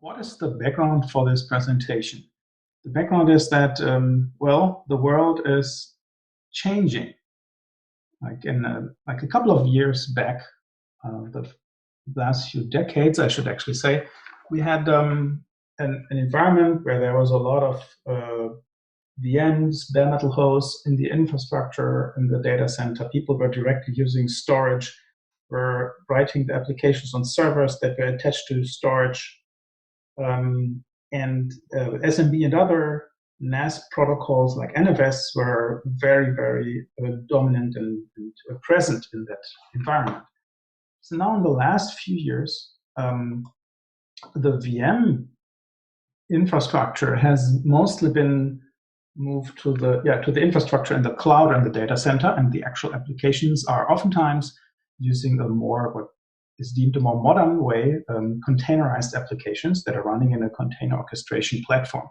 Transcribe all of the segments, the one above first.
What is the background for this presentation? The background is that, well, the world is changing. Like a couple of years back, the last few decades, I should actually say, we had an environment where there was a lot of VMs, bare metal hosts in the infrastructure, in the data center. People were directly using storage, were writing the applications on servers that were attached to storage. SMB and other NAS protocols like NFS were very, very dominant and present in that environment. So now in the last few years, the VM infrastructure has mostly been moved to the infrastructure in the cloud and the data center, and the actual applications are oftentimes using a more what is deemed a more modern way, containerized applications that are running in a container orchestration platform.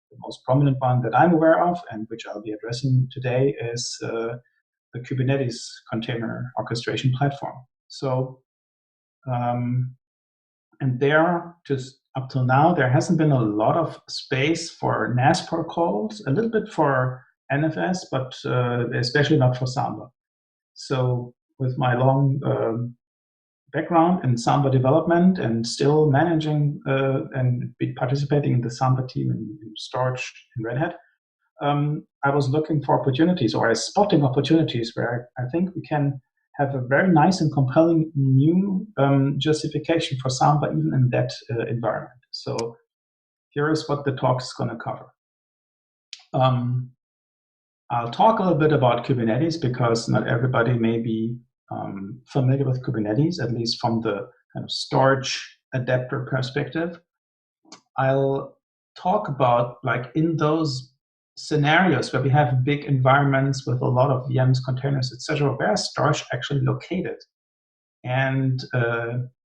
The most prominent one that I'm aware of, and which I'll be addressing today, is the Kubernetes container orchestration platform. So, and there, just up till now, there hasn't been a lot of space for NAS protocols, a little bit for NFS, but especially not for Samba. So with my long background in Samba development and still managing and participating in the Samba team in storage in Red Hat, I was looking for opportunities, or I was spotting opportunities where I think we can have a very nice and compelling new justification for Samba even in that environment. So here is what the talk is going to cover. I'll talk a little bit about Kubernetes because not everybody may be familiar with Kubernetes, at least from the kind of storage adapter perspective. I'll talk about, like, in those scenarios where we have big environments with a lot of VMs, containers, etc., where is storage actually located? And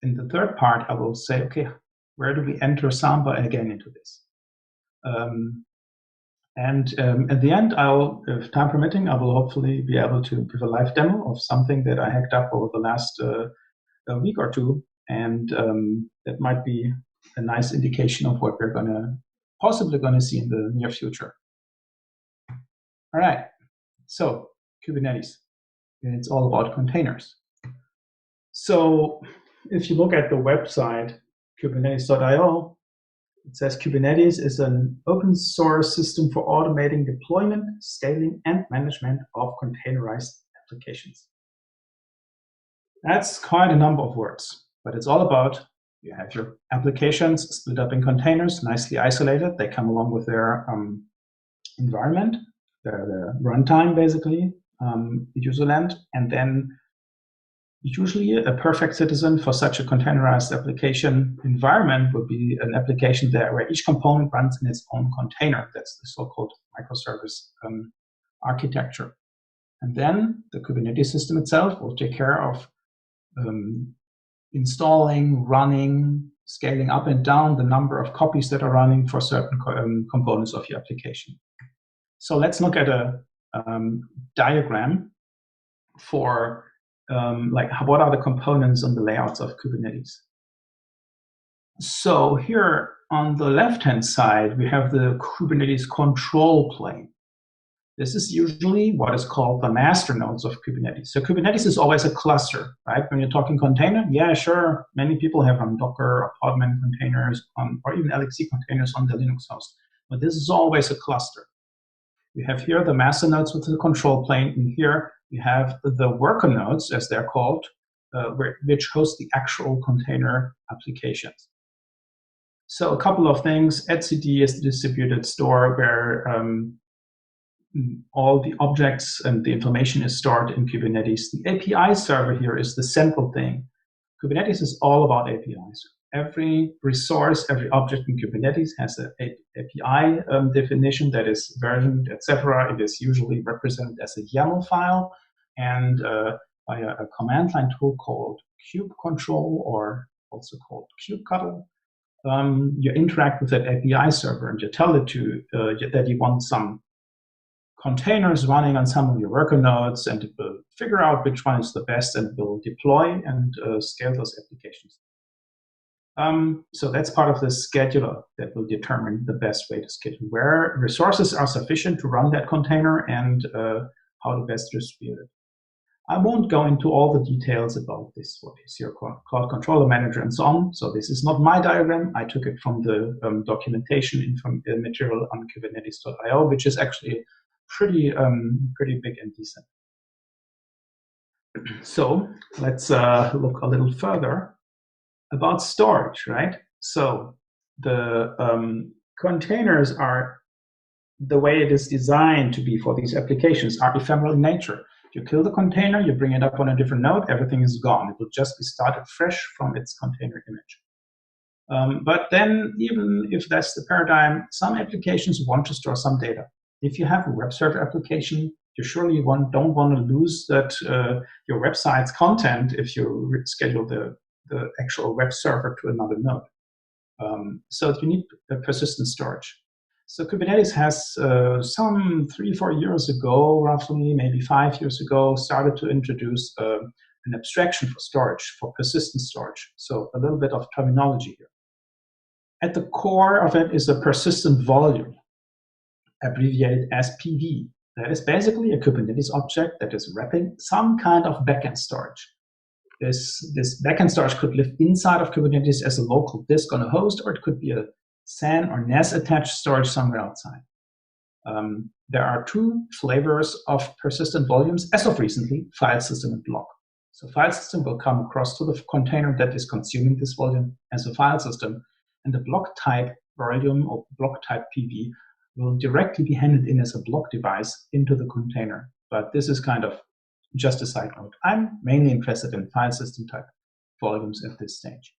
in the third part, I will say, okay, where do we enter Samba again into this? At the end, if time permitting, I will hopefully be able to give a live demo of something that I hacked up over the last week or two, and that might be a nice indication of what we're possibly going to see in the near future. All right, so Kubernetes, it's all about containers. So if you look at the website, kubernetes.io, it says Kubernetes is an open source system for automating deployment, scaling, and management of containerized applications. That's quite a number of words, but it's all about you have your applications split up in containers, nicely isolated. They come along with their environment, their runtime, basically, userland, and then usually a perfect citizen for such a containerized application environment would be an application there where each component runs in its own container. That's the so-called microservice architecture. And then the Kubernetes system itself will take care of installing, running, scaling up and down the number of copies that are running for certain components of your application. So let's look at a diagram for what are the components and the layouts of Kubernetes. So here on the left-hand side, we have the Kubernetes control plane. This is usually what is called the master nodes of Kubernetes. So Kubernetes is always a cluster, right? When you're talking container, yeah, sure, many people have Docker or Podman containers or even LXC containers on the Linux host, but this is always a cluster. We have here the master nodes with the control plane, and here we have the worker nodes, as they're called, which host the actual container applications. So a couple of things. etcd is the distributed store where all the objects and the information is stored in Kubernetes. The API server here is the central thing. Kubernetes is all about APIs. Every resource, every object in Kubernetes has an API definition that is versioned, etc. It is usually represented as a YAML file, and by a command line tool called kubectl, or also called kubectl, you interact with that API server and you tell it that you want some containers running on some of your worker nodes, and it will figure out which one is the best and will deploy and scale those applications. So that's part of the scheduler that will determine the best way to schedule, where resources are sufficient to run that container and how to best distribute it. I won't go into all the details about this, what is your cloud controller manager and so on. So this is not my diagram. I took it from the documentation from the material on kubernetes.io, which is actually pretty big and decent. So let's look a little further about storage, right? So the containers are, the way it is designed to be for these applications, are ephemeral in nature. You kill the container, you bring it up on a different node, everything is gone. It will just be started fresh from its container image. But then, even if that's the paradigm, some applications want to store some data. If you have a web server application, you surely don't want to lose that your website's content if you schedule the actual web server to another node. So you need a persistent storage. So Kubernetes has some 3-4 years ago, roughly, maybe 5 years ago, started to introduce an abstraction for storage, for persistent storage. So a little bit of terminology here. At the core of it is a persistent volume, abbreviated as PV. That is basically a Kubernetes object that is wrapping some kind of backend storage. This backend storage could live inside of Kubernetes as a local disk on a host, or it could be a SAN or NAS attached storage somewhere outside. There are two flavors of persistent volumes as of recently, file system and block. So file system will come across to the container that is consuming this volume as a file system, and the block type volume or block type PV will directly be handed in as a block device into the container. But this is kind of just a side note. I'm mainly interested in file system type volumes at this stage.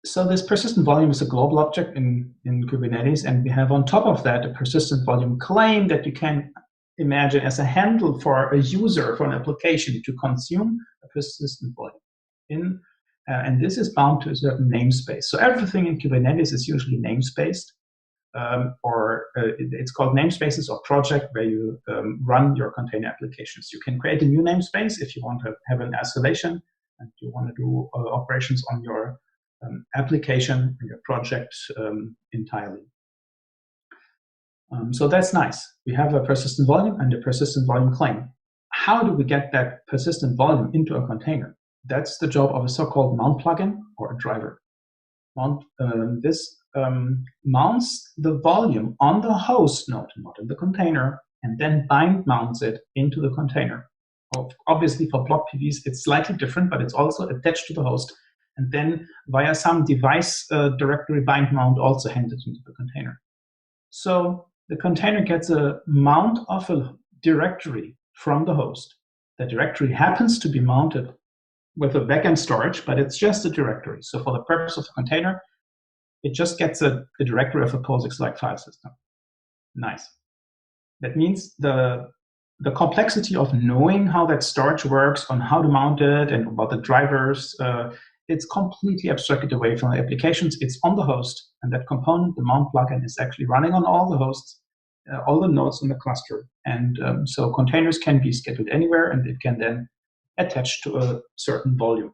So this persistent volume is a global object in Kubernetes, and we have on top of that a persistent volume claim that you can imagine as a handle for a user, for an application to consume a persistent volume. And this is bound to a certain namespace. So everything in Kubernetes is usually namespaced, it's called namespaces or project where you run your container applications. You can create a new namespace if you want to have an isolation and you want to do operations on your application, your project entirely. So that's nice. We have a persistent volume and a persistent volume claim. How do we get that persistent volume into a container? That's the job of a so-called mount plugin or a driver. This mounts the volume on the host node, not in the container, and then bind mounts it into the container. Obviously, for block PVs, it's slightly different, but it's also attached to the host, and then via some device directory bind mount also handed into the container. So the container gets a mount of a directory from the host. The directory happens to be mounted with a backend storage, but it's just a directory. So for the purpose of the container, it just gets a directory of a POSIX-like file system. Nice. That means the complexity of knowing how that storage works, on how to mount it, and about the drivers, it's completely abstracted away from the applications. It's on the host, and that component, the mount plugin, is actually running on all the hosts, all the nodes in the cluster. And so containers can be scheduled anywhere, and it can then attach to a certain volume.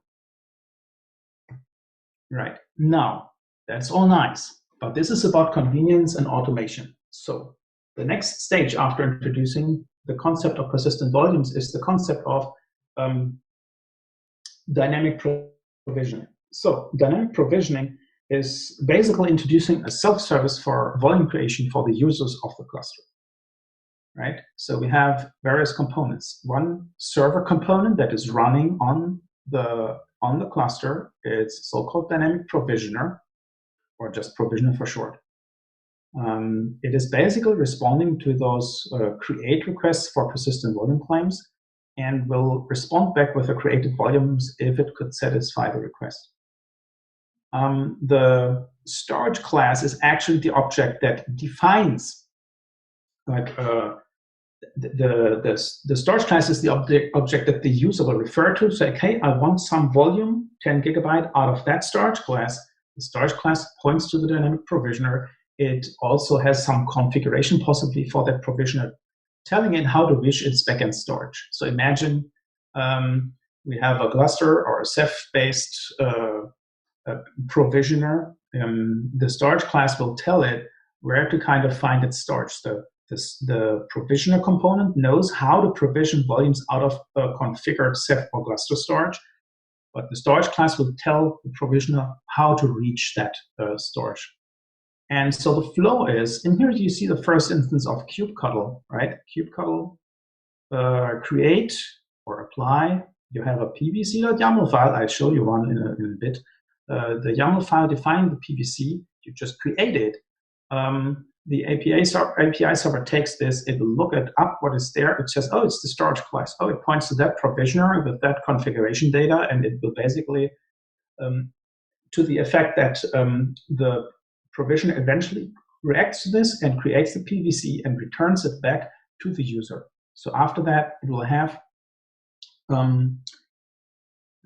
Right. Now, that's all nice, but this is about convenience and automation. So the next stage after introducing the concept of persistent volumes is the concept of dynamic provisioning. So dynamic provisioning is basically introducing a self-service for volume creation for the users of the cluster. Right? So we have various components. One server component that is running on the cluster is so-called dynamic provisioner, or just provisioner for short. It is basically responding to those create requests for persistent volume claims and will respond back with the created volumes if it could satisfy the request. The storage class is actually the object that defines, like, the storage class is the object that the user will refer to. Say, okay, I want some volume, 10 GB out of that storage class. The storage class points to the dynamic provisioner. It also has some configuration possibly for that provisioner, telling it how to wish its backend storage. So imagine we have a gluster or a ceph-based provisioner. The storage class will tell it where to kind of find its storage. The provisioner component knows how to provision volumes out of configured ceph or gluster storage, but the storage class will tell the provisioner how to reach that storage. And so the flow is, and here you see the first instance of kubectl, right? Kubectl create or apply. You have a pvc.yaml file. I'll show you one in a bit. The YAML file defining the PVC, you just create it. The API server takes this, it will look it up what is there. It says, oh, it's the storage class. Oh, it points to that provisioner with that configuration data, and it will basically, to the effect that the provisioner eventually reacts to this and creates the PVC and returns it back to the user. So after that, it will have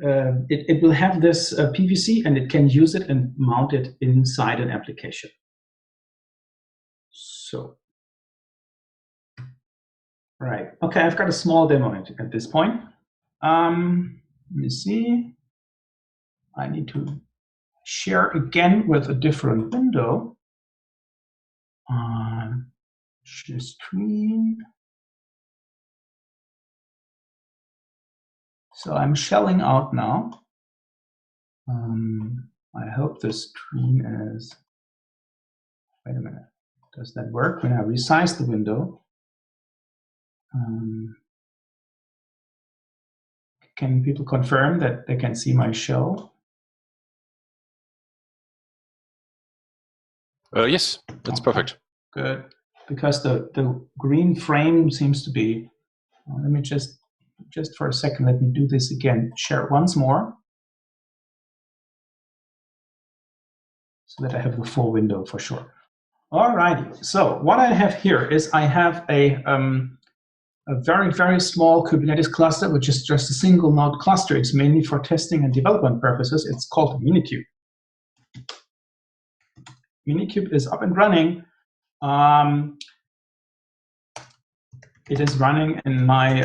it will have this PVC, and it can use it and mount it inside an application. So, right. Okay, I've got a small demo at this point. Let me see. I need to share again with a different window. Share screen. So I'm shelling out now. I hope the screen is, wait a minute, does that work when I resize the window? Can people confirm that they can see my shell? Yes, that's perfect. Good, because the green frame seems to be, let me just for a second, let me do this again. Share it once more so that I have the full window for sure. All righty. So what I have here is I have a very, very small Kubernetes cluster, which is just a single node cluster. It's mainly for testing and development purposes. It's called MiniCube. MiniCube is up and running. It is running in my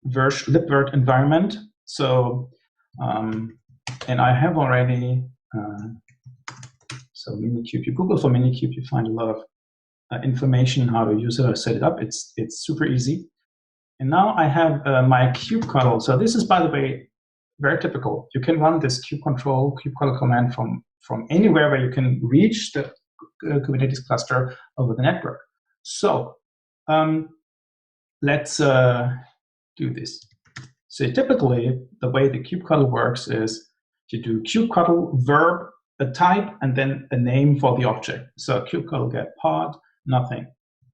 libvirt environment. So, and I have already, so MiniCube, you Google for MiniCube, you find a lot of information how to use it or set it up. It's super easy. And now I have my kubectl. So this is, by the way, very typical. You can run this kubectl command from anywhere where you can reach the Kubernetes cluster over the network. So let's do this. So typically, the way the kubectl works is you do kubectl verb, a type, and then a name for the object. So kubectl get pod, nothing.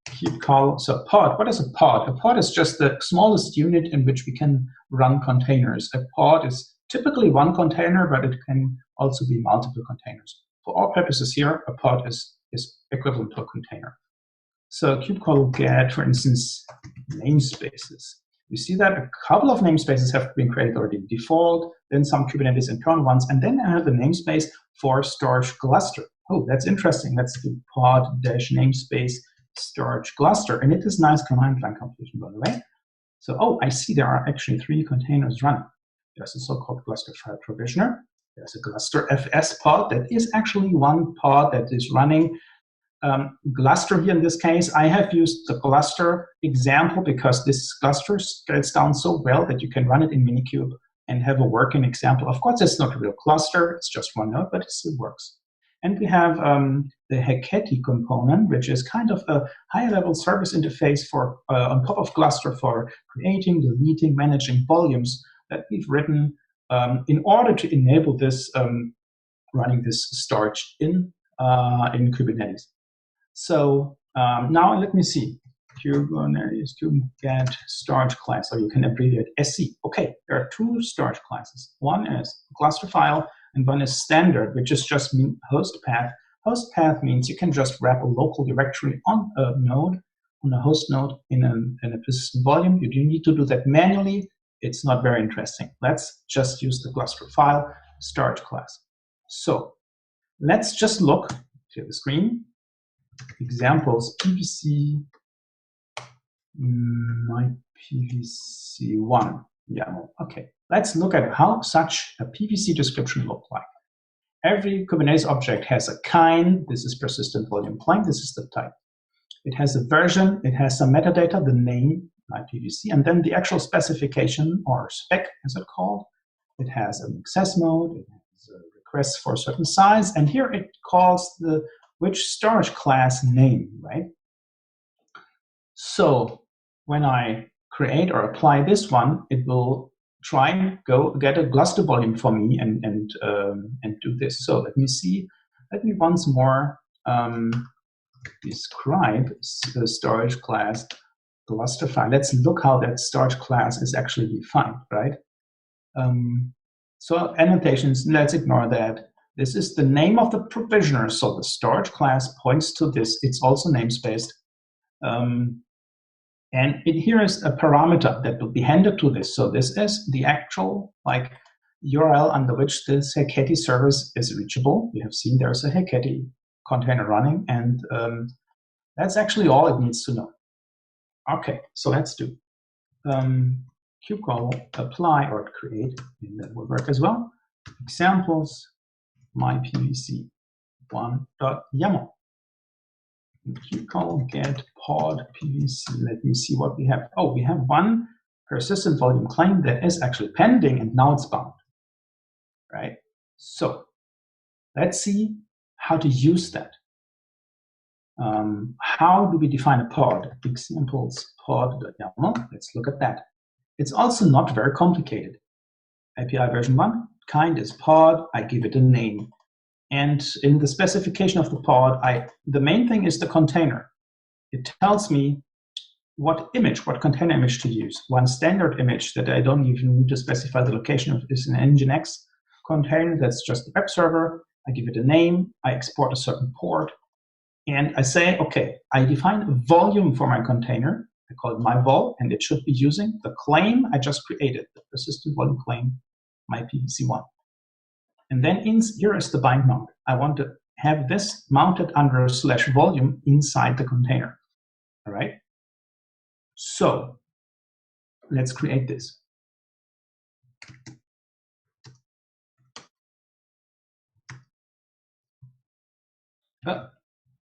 Kubectl, so pod, what is a pod? A pod is just the smallest unit in which we can run containers. A pod is typically one container, but it can also be multiple containers. For all purposes here, a pod is equivalent to a container. So kubectl get, for instance, namespaces. You see that a couple of namespaces have been created already default, then some Kubernetes internal ones, and then I have a namespace for storage cluster. Oh, that's interesting. That's the pod-namespace storage cluster, and it is nice command line completion, by the way. So, oh, I see there are actually 3 containers running. There's a so-called gluster file provisioner. There's a gluster FS pod that is actually one pod that is running gluster here in this case. I have used the gluster example because this cluster scales down so well that you can run it in MiniCube and have a working example. Of course, it's not a real cluster, it's just one node, but it still works. And we have the Heketi component, which is kind of a higher-level service interface for on top of gluster for creating, deleting, managing volumes that we've written in order to enable this running this storage in Kubernetes. So now let me see. Kubernetes get storage class, or you can abbreviate SC. Okay, there are 2 storage classes. One is cluster file, and one is standard, which is just host path. Host path means you can just wrap a local directory on a node, on a host node in a persistent volume. You do need to do that manually. It's not very interesting. Let's just use the cluster file storage class. So let's just look to the screen. Examples, PVC, my PVC1. YAML. Okay, let's look at how such a PVC description looks like. Every Kubernetes object has a kind. This is persistent volume claim. This is the type. It has a version. It has some metadata, the name, my PVC, and then the actual specification, or spec, as it's called. It has an access mode. It has a request for a certain size, and here it calls the which storage class name, right? So when I create or apply this one, it will try and go get a gluster volume for me and do this. So let me see. Let me once more describe the storage class gluster file. Let's look how that storage class is actually defined, right? So annotations, let's ignore that. This is the name of the provisioner. So the storage class points to this. It's also namespaced. And here is a parameter that will be handed to this. So this is the actual URL under which this Heketi service is reachable. You have seen there's a Heketi container running, and that's actually all it needs to know. Okay, so let's do kubectl apply or create, and that will work as well. Examples, my PVC 1.yaml. Kubectl get pod PVC. Let me see what we have. Oh, we have one persistent volume claim that is actually pending, and now it's bound, right? So let's see how to use that. How do we define a pod? Examples pod.yaml. Let's look at that. It's also not very complicated. API version 1, kind is pod. I give it a name. And in the specification of the pod, the main thing is the container. It tells me what container image to use. One standard image that I don't even need to specify the location of is an Nginx container. That's just the web server. I give it a name. I export a certain port. And I say, okay, I define a volume for my container. I call it my vol, and it should be using the claim I just created, the persistent volume claim, my PVC1. And then here is the bind mount. I want to have this mounted under /volume inside the container. All right. So let's create this.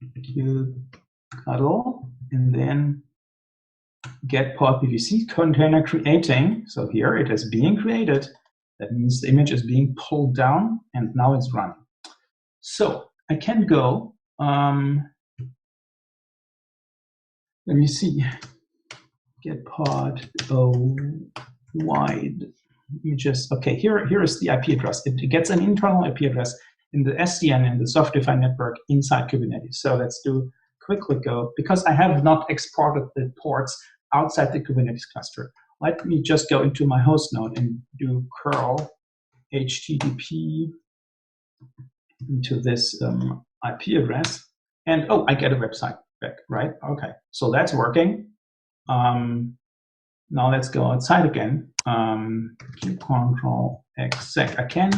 Kubectl, and then get pod PVC container creating. So here it is being created. That means the image is being pulled down, and now it's running. So I can go, let me see, get pod wide. Let me just, okay, here is the IP address. It gets an internal IP address in the SDN, in the software-defined network inside Kubernetes. So let's do quickly go, because I have not exported the ports outside the Kubernetes cluster. Let me just go into my host node and do curl HTTP into this IP address. And oh, I get a website back, right? Okay, so that's working. Now let's go outside again. Kubectl exec. I can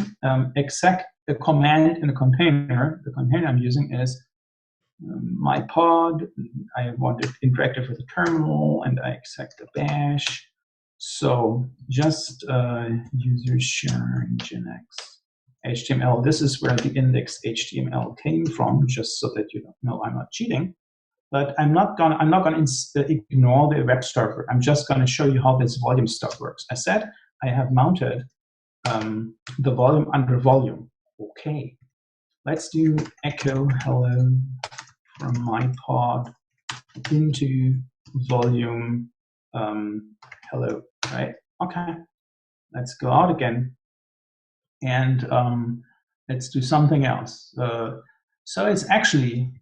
exec a command in a container. The container I'm using is my pod. I want it interactive with the terminal, and I exec the bash. So just user share Nginx HTML. This is where the index HTML came from, just so that you don't know I'm not cheating. But I'm not gonna ignore the web server. I'm just gonna show you how this volume stuff works. I said I have mounted the volume under volume. Okay, let's do echo hello from my pod into volume hello, right? Okay, let's go out again, and let's do something else. So it's actually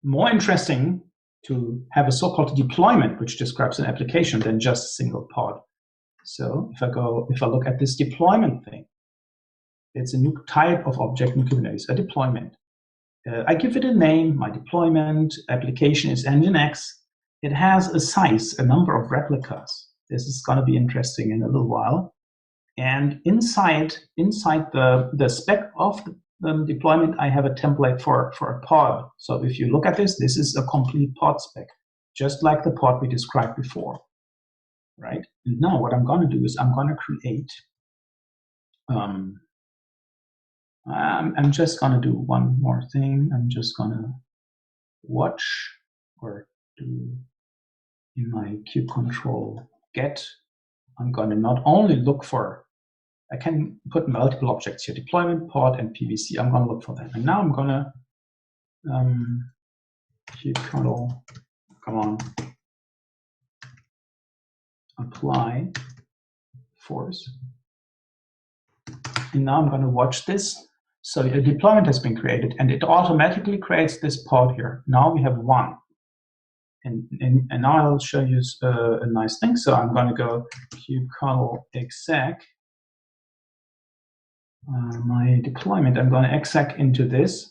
more interesting to have a so-called deployment, which describes an application, than just a single pod. So if I look at this deployment thing, it's a new type of object in Kubernetes, a deployment. I give it a name. My deployment application is Nginx. It has a size, a number of replicas. This is going to be interesting in a little while. And inside the spec of the deployment, I have a template for a pod. So if you look at this, this is a complete pod spec, just like the pod we described before. right? And now what I'm going to do is I'm going to create. I'm just going to do one more thing. I'm just going to watch or do in my kubectl get. I'm going to not only look for, I can put multiple objects here, deployment, pod, and PVC. I'm going to look for them. And now I'm going to kubectl, come on, apply force. And now I'm going to watch this. So a deployment has been created, and it automatically creates this pod here. Now we have one. And now I'll show you a nice thing. So I'm going to go kubectl exec. My deployment, I'm going to exec into this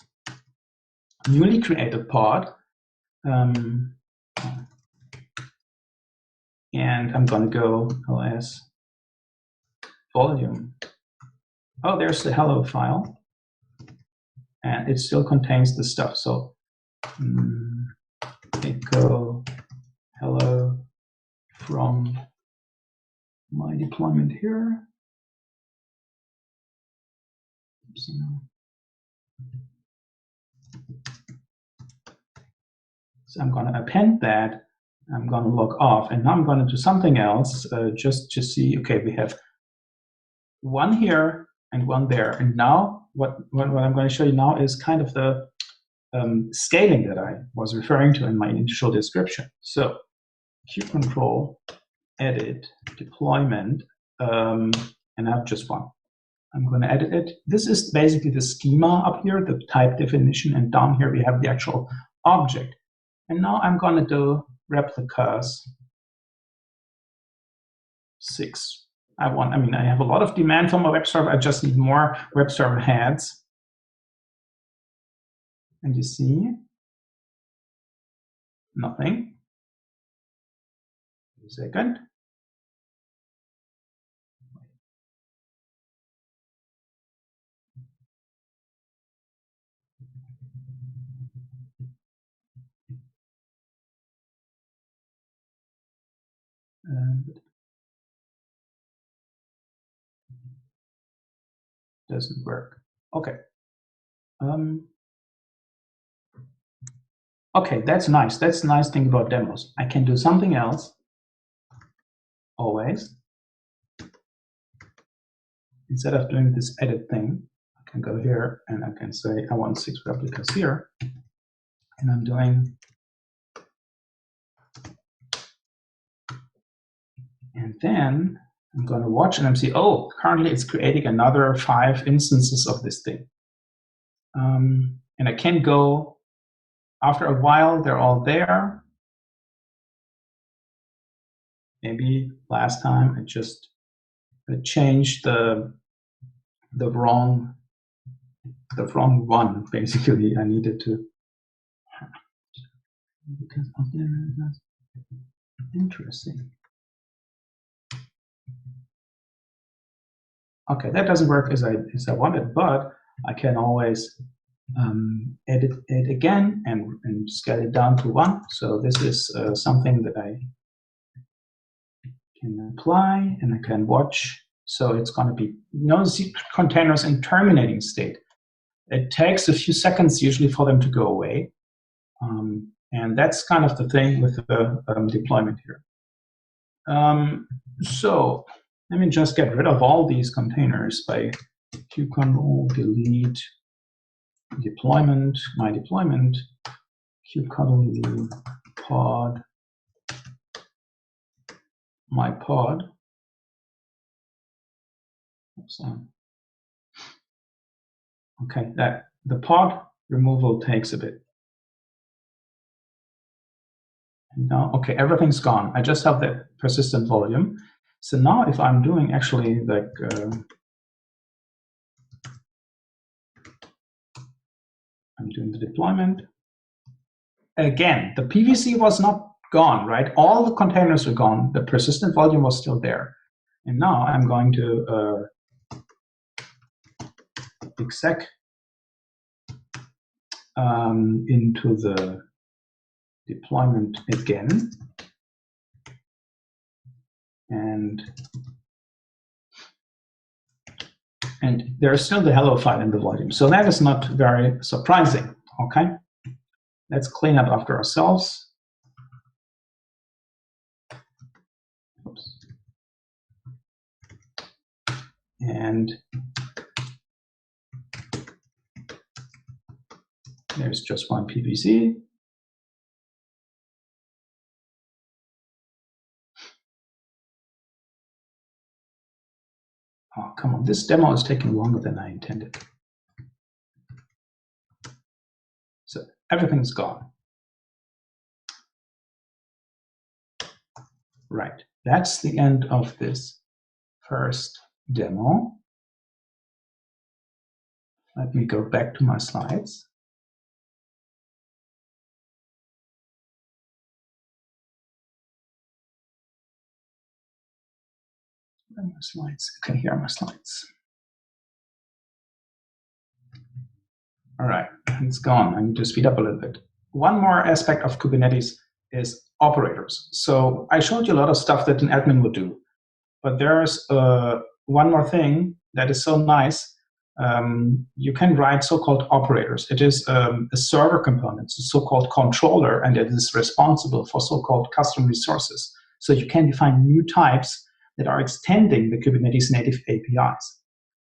newly created pod. And I'm going to go ls volume. Oh, there's the hello file. And it still contains the stuff. So echo hello from my deployment here. Oops, no. So I'm going to append that. I'm going to log off. And now I'm going to do something else just to see, okay, we have one here and one there. And now what I'm going to show you now is kind of the scaling that I was referring to in my initial description. So kubectl edit deployment, and I have just one. I'm going to edit it. This is basically the schema up here, the type definition, and down here we have the actual object. And now I'm going to do replicas 6. I have a lot of demand from a web server. I just need more web server heads. And you see, nothing. Wait a second. Doesn't work. Okay. Okay, that's nice. That's the nice thing about demos. I can do something else. Always. Instead of doing this edit thing, I can go here and I can say I want 6 replicas here. And I'm doing, and then I'm going to watch and I'm see, oh, currently it's creating another 5 instances of this thing. And I can go, after a while, they're all there. Maybe last time I just changed the wrong one. Basically, I needed to, because of the interesting. Okay, that doesn't work as I wanted, but I can always edit it again and scale it down to 1. So this is something that I can apply and I can watch. So it's going to be no secret containers in terminating state. It takes a few seconds usually for them to go away. And that's kind of the thing with the deployment here. So let me just get rid of all these containers by kubectl delete deployment, my deployment, kubectl delete pod, my pod. Okay, that the pod removal takes a bit. And now, okay, everything's gone. I just have the persistent volume. So now if I'm doing actually like I'm doing the deployment. Again, the PVC was not gone, right? All the containers were gone. The persistent volume was still there. And now I'm going to exec into the deployment again. And there's still the hello file in the volume. So that is not very surprising, okay? Let's clean up after ourselves. Oops. And there's just one PVC. Oh, come on, this demo is taking longer than I intended. So everything's gone. Right, that's the end of this first demo. Let me go back to my slides. Where are my slides? Okay, here are my slides. All right, it's gone. I need to speed up a little bit. One more aspect of Kubernetes is operators. So I showed you a lot of stuff that an admin would do, but there's one more thing that is so nice. You can write so-called operators. It is a server component, a so-called controller, and it is responsible for so-called custom resources. So you can define new types that are extending the Kubernetes native APIs.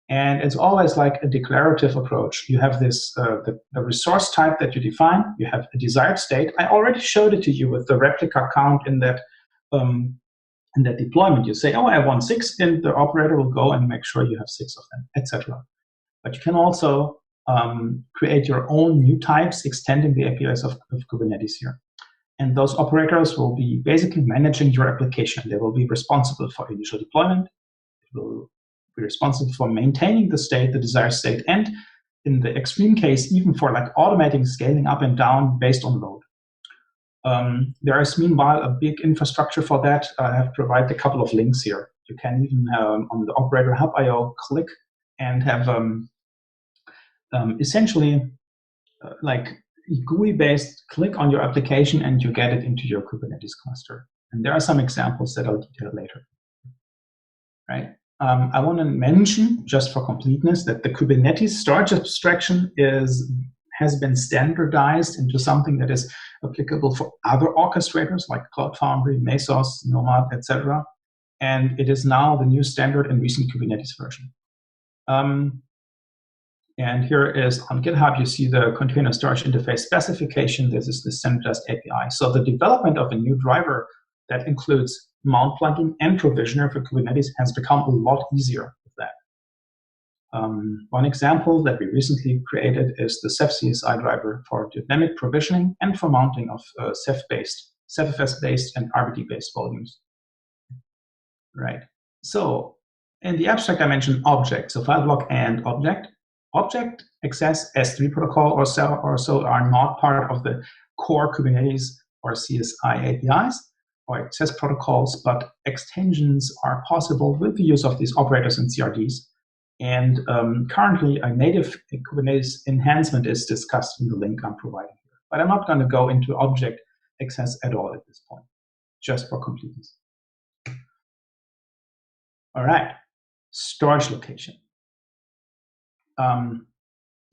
And it's always like a declarative approach. You have this the resource type that you define. You have a desired state. I already showed it to you with the replica count in that deployment. You say, oh, I want 6, and the operator will go and make sure you have 6 of them, etc. But you can also create your own new types extending the APIs of Kubernetes here. And those operators will be basically managing your application. They will be responsible for initial deployment. It will be responsible for maintaining the state, the desired state, and in the extreme case, even for like automating scaling up and down based on load. There is meanwhile a big infrastructure for that. I have provided a couple of links here. You can even on the operator hub.io click and have essentially like GUI-based click on your application and you get it into your Kubernetes cluster. And there are some examples that I'll detail later. Right? I want to mention, just for completeness, that the Kubernetes storage abstraction has been standardized into something that is applicable for other orchestrators like Cloud Foundry, Mesos, Nomad, etc. And it is now the new standard in recent Kubernetes version. And here is on GitHub, you see the container storage interface specification. This is the standardized API. So the development of a new driver that includes mount plugin and provisioner for Kubernetes has become a lot easier with that. One example that we recently created is the ceph CSI driver for dynamic provisioning and for mounting of ceph-based and RBD-based volumes. Right. So in the abstract, I mentioned object. So file block and object. Object access S3 protocol or so are not part of the core Kubernetes or CSI APIs or access protocols, but extensions are possible with the use of these operators and CRDs. And currently, a native Kubernetes enhancement is discussed in the link I'm providing here. But I'm not going to go into object access at all at this point, just for completeness. All right, storage location.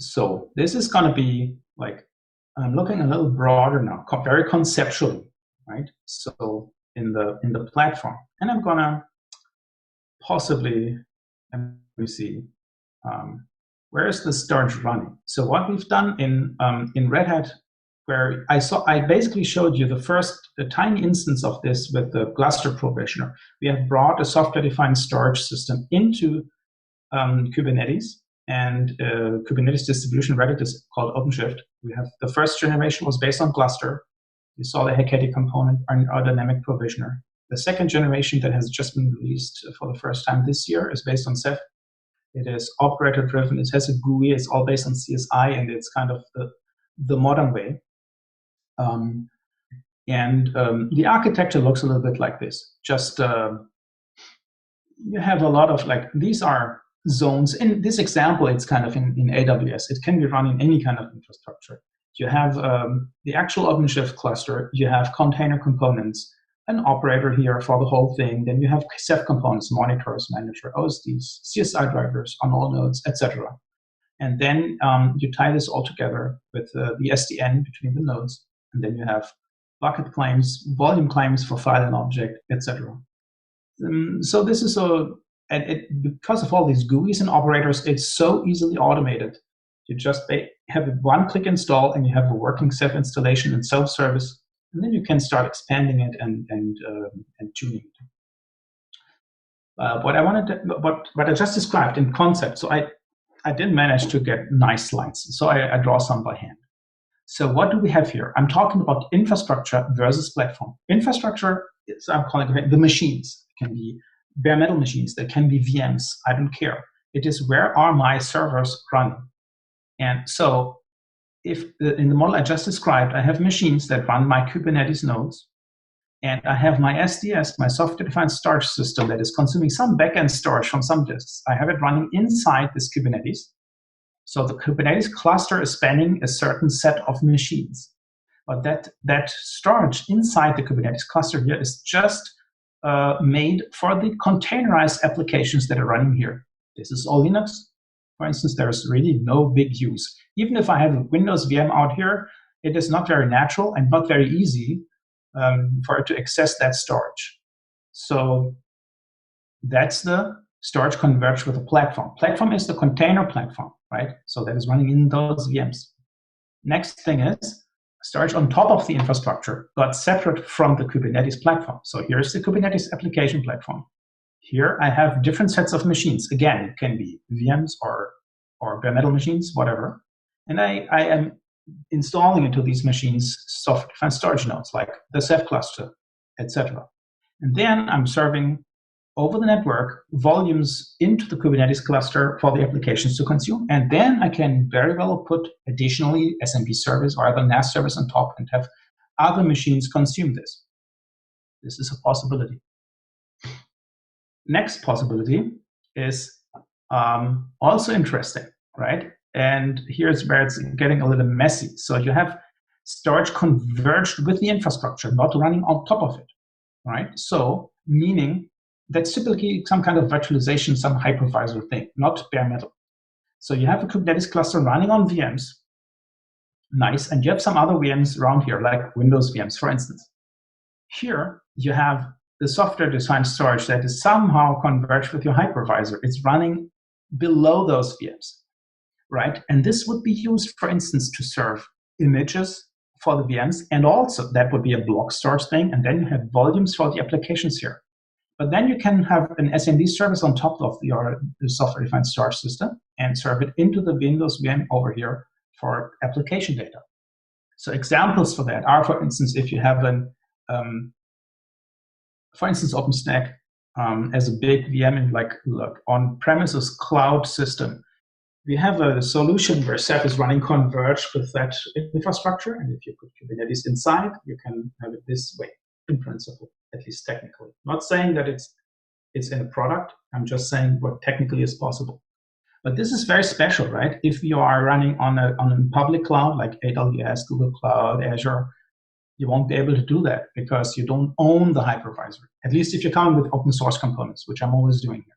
So this is going to be like, I'm looking a little broader now, very conceptually, right? So in the platform, and I'm going to possibly, let me see, where is the storage running? So what we've done in Red Hat, where I basically showed you the tiny instance of this with the gluster provisioner. We have brought a software-defined storage system into Kubernetes. And Kubernetes distribution Red Hat is called OpenShift. We have the first generation was based on gluster. You saw the Hekati component, our dynamic provisioner. The second generation that has just been released for the first time this year is based on ceph. It is operator driven. It has a GUI. It's all based on CSI, and it's kind of the modern way. The architecture looks a little bit like this. Just you have a lot of these are zones. In this example, it's kind of in AWS. It can be run in any kind of infrastructure. You have the actual OpenShift cluster. You have container components. an operator here for the whole thing. Then you have ceph components, monitors, manager, OSDs, CSI drivers on all nodes, etc. And then you tie this all together with the SDN between the nodes. And then you have bucket claims, volume claims for file and object, etc. So this is because of all these GUIs and operators, it's so easily automated. You just have a one-click install, and you have a working ceph installation and self-service, and then you can start expanding it and tuning it. What I just described in concept. So I didn't manage to get nice slides, so I draw some by hand. So what do we have here? I'm talking about infrastructure versus platform. Infrastructure is, I'm calling it the machines. It can be bare metal machines. They can be VMs. I don't care. It is where are my servers running. And so if in the model I just described, I have machines that run my Kubernetes nodes, and I have my SDS, my software-defined storage system that is consuming some backend storage from some disks. I have it running inside this Kubernetes. So the Kubernetes cluster is spanning a certain set of machines. But that storage inside the Kubernetes cluster here is just made for the containerized applications that are running here. This is all Linux. For instance, there's really no big use. Even if I have a Windows VM out here, it is not very natural and not very easy for it to access that storage. So that's the storage converged with a platform. Platform is the container platform, right? So that is running in those VMs. Next thing is storage on top of the infrastructure, but separate from the Kubernetes platform. So here's the Kubernetes application platform. Here I have different sets of machines. Again, it can be VMs or bare metal machines, whatever. And I am installing into these machines software-defined storage nodes like the ceph cluster, etc. And then I'm serving over the network volumes into the Kubernetes cluster for the applications to consume. And then I can very well put additionally SMB service or other NAS service on top and have other machines consume this. This is a possibility. Next possibility is also interesting, right? And here's where it's getting a little messy. So you have storage converged with the infrastructure, not running on top of it, right? So meaning that's typically some kind of virtualization, some hypervisor thing, not bare metal. So you have a Kubernetes cluster running on VMs, nice, and you have some other VMs around here, like Windows VMs, for instance. Here you have the software-defined storage that is somehow converged with your hypervisor. It's running below those VMs, right? And this would be used, for instance, to serve images for the VMs, and also that would be a block storage thing, and then you have volumes for the applications here. But then you can have an SMB service on top of your software-defined storage system and serve it into the Windows VM over here for application data. So examples for that are, for instance, if you have for instance, OpenStack as a big VM, like on-premises cloud system. We have a solution where ceph is running converged with that infrastructure, and if you put Kubernetes inside, you can have it this way, in principle, at least technically. Not saying that it's in a product, I'm just saying what technically is possible. But this is very special, right? If you are running on a public cloud like AWS, Google Cloud, Azure, you won't be able to do that because you don't own the hypervisor, at least if you're coming with open source components, which I'm always doing here.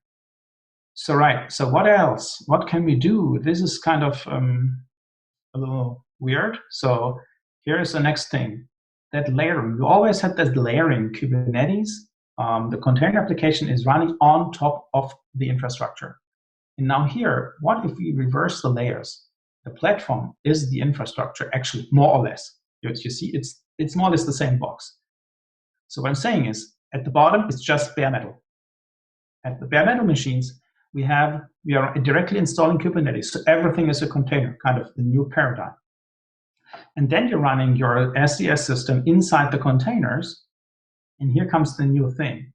So right, so what else? What can we do? This is kind of a little weird. So here's the next thing. That layering, we always had that layering. Kubernetes, the container application is running on top of the infrastructure. And now here, what if we reverse the layers? The platform is the infrastructure, actually, more or less. You see, it's more or less the same box. So what I'm saying is, at the bottom, it's just bare metal. At the bare metal machines, we are directly installing Kubernetes. So everything is a container, kind of the new paradigm. And then you're running your SDS system inside the containers. And here comes the new thing.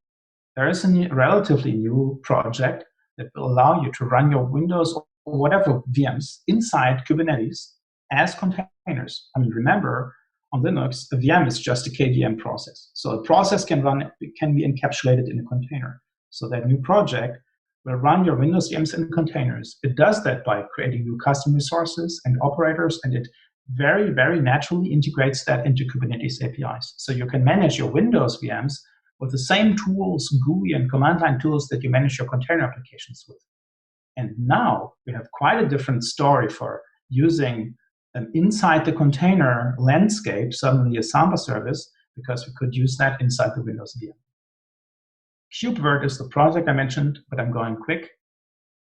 There is a relatively new project that will allow you to run your Windows or whatever VMs inside Kubernetes as containers. I mean, remember, on Linux, a VM is just a KVM process. So a process can be encapsulated in a container. So that new project will run your Windows VMs in containers. It does that by creating new custom resources and operators, and it very, very naturally integrates that into Kubernetes APIs. So you can manage your Windows VMs with the same tools, GUI and command line tools that you manage your container applications with. And now we have quite a different story for using inside the container landscape, suddenly a Samba service, because we could use that inside the Windows VM. KubeVirt is the project I mentioned, but I'm going quick.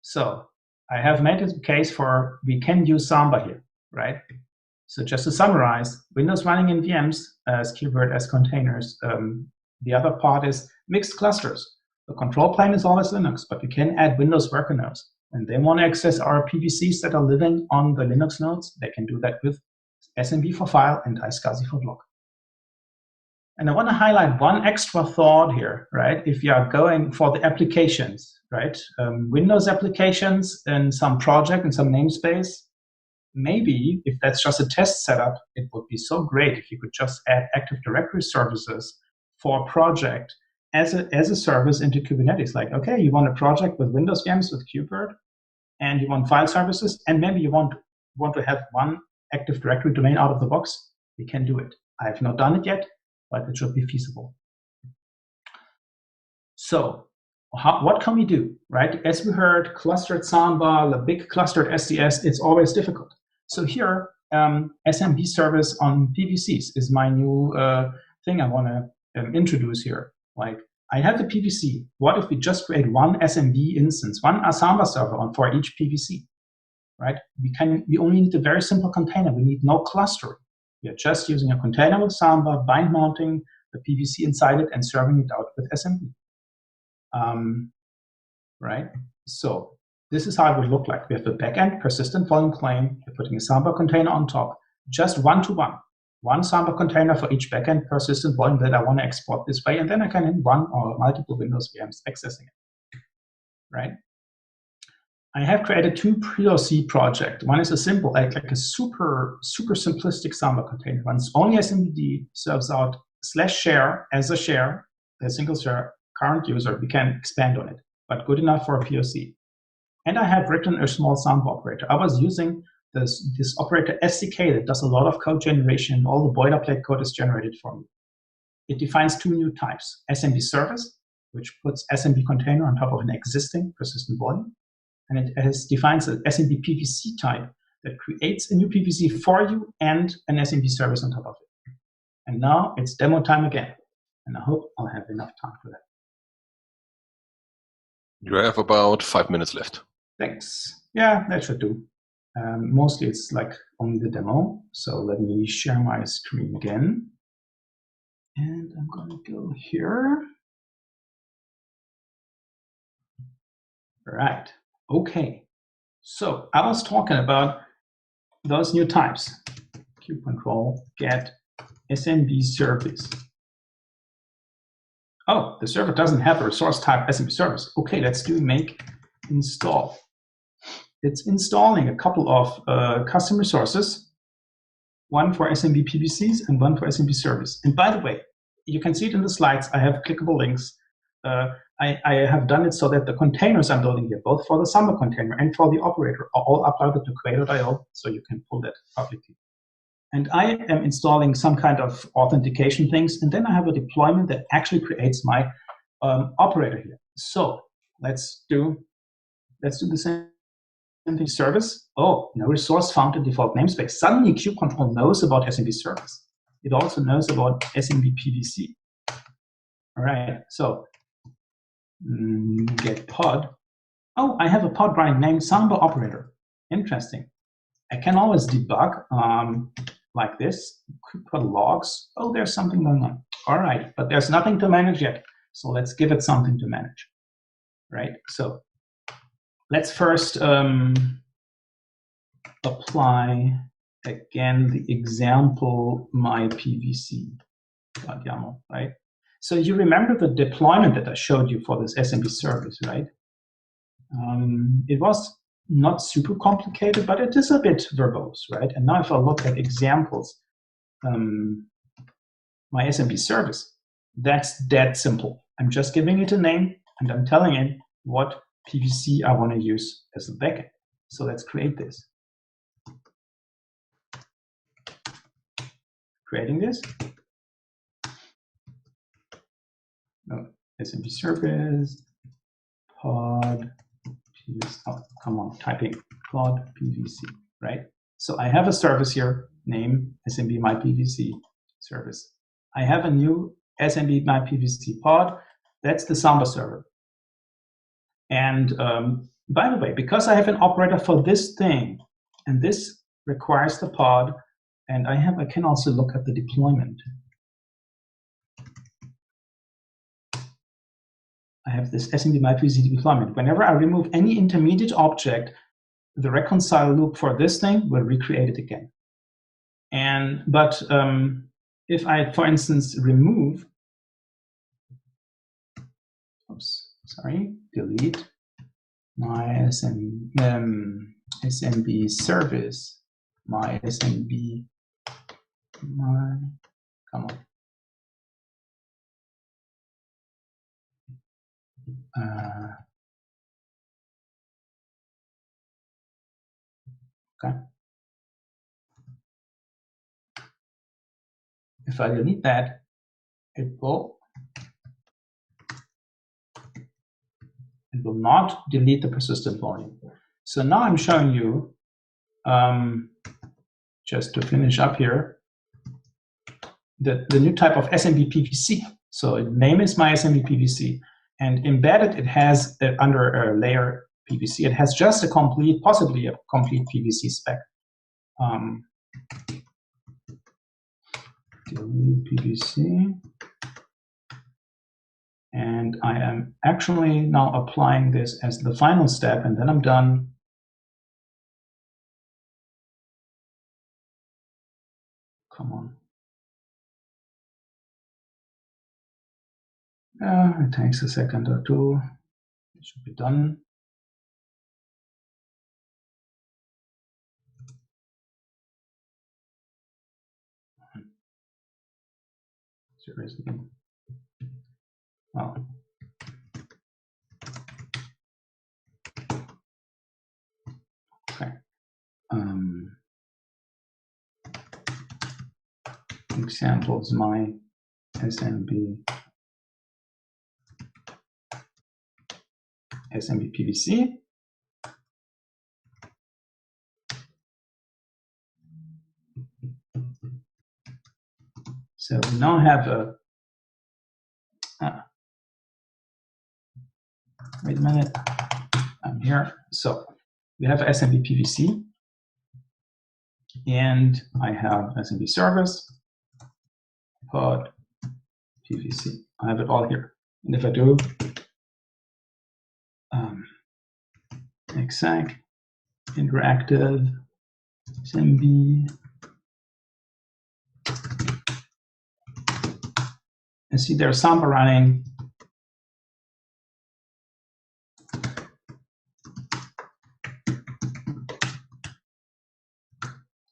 So I have made a case for we can use Samba here, right? So just to summarize, Windows running in VMs as KubeVirt as containers. The other part is mixed clusters. The control plane is always Linux, but we can add Windows worker nodes. When they want to access our PVCs that are living on the Linux nodes, they can do that with SMB for file and iSCSI for block. And I want to highlight one extra thought here, right? If you are going for the applications, right? Windows applications in some project, in some namespace, maybe if that's just a test setup, it would be so great if you could just add Active Directory services for a project as a service into Kubernetes. Like, okay, you want a project with Windows VMs with KubeVirt, and you want file services, and maybe you want to have one Active Directory domain out of the box. We can do it. I have not done it yet, but it should be feasible. So what can we do, right? As we heard, clustered Samba, the big clustered SDS, it's always difficult. So here, SMB service on PVCs is my new thing I want to introduce here. Like, I have the PVC. What if we just create one SMB instance, one Samba server for each PVC, right? We only need a very simple container. We need no clustering. We are just using a container with Samba, bind mounting the PVC inside it and serving it out with SMB. Right? So this is how it would look like. We have a backend persistent volume claim. We're putting a Samba container on top, just one-to-one. One Samba container for each backend persistent volume that I want to export this way, and then I can have one or multiple Windows VMs accessing it. Right? I have created two POC projects. One is a simple, like a super simplistic Samba container. One's only SMBD, serves out /share as a share, a single share current user. We can expand on it, but good enough for a POC. And I have written a small Samba operator. I was using this operator SDK that does a lot of code generation. All the boilerplate code is generated for me. It defines two new types: SMB service, which puts SMB container on top of an existing persistent volume, and it defines an SMB PVC type that creates a new PVC for you and an SMB service on top of it. And now it's demo time again, and I hope I'll have enough time for that. You have about 5 minutes left. Thanks. Yeah, that should do. Mostly it's like only the demo. So let me share my screen again. And I'm going to go here. All right. Okay. So I was talking about those new types. Kube control, get, SMB service. Oh, the server doesn't have a resource type SMB service. Okay, let's do make install. It's installing a couple of custom resources, one for SMB PVCs and one for SMB service. And by the way, you can see it in the slides. I have clickable links. I have done it so that the containers I'm building here, both for the Samba container and for the operator, are all uploaded to Quay.io, so you can pull that publicly. And I am installing some kind of authentication things, and then I have a deployment that actually creates my operator here. So let's do the same thing. Service. Oh, no resource found in default namespace. Suddenly, Kube control knows about SMB service. It also knows about SMB PVC. All right. So get pod. Oh, I have a pod running named Samba Operator. Interesting. I can always debug like this. Put logs. Oh, there's something going on. All right, but there's nothing to manage yet. So let's give it something to manage. Right. So let's first apply again the example my PVC.yaml, right? So you remember the deployment that I showed you for this SMB service, right? It was not super complicated, but it is a bit verbose, right? And now if I look at examples, my SMB service, that's dead simple. I'm just giving it a name, and I'm telling it what PVC I want to use as a backend. So let's create this. creating this. No, SMB service, pod, oh, come on, typing pod PVC, right? So I have a service here, name SMB my PVC service. I have a new SMB my PVC pod. That's the Samba server. And by the way, because I have an operator for this thing, and this requires the pod, and I can also look at the deployment. I have this SMB my PVC deployment. Whenever I remove any intermediate object, the reconcile loop for this thing will recreate it again. But if I, for instance, remove, oops, sorry, delete my SMB service, my SMB, come on. Okay. If I delete that, it will not delete the persistent volume. So now I'm showing you, just to finish up here, the new type of SMB PVC. So the name is my SMB PVC, and embedded it has under a layer PVC. It has just a complete, possibly a complete PVC spec. Delete PVC. And I am actually now applying this as the final step, and then I'm done. Come on. It takes a second or two. It should be done. Seriously. Oh. Okay. Examples, my SMB PVC. So we now have a, wait a minute, I'm here. So we have SMB PVC, and I have SMB service, pod, PVC. I have it all here. And if I do exec, interactive, SMB, and see there's Samba running.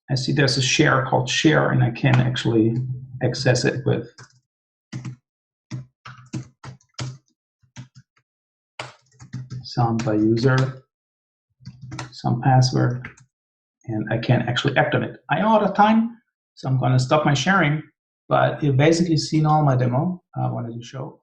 I see there's a share called share, and I can actually access it with Samba user, some password, and I can actually act on it. I am out of time, so I'm going to stop my sharing, but you've basically seen all my demo I wanted to show.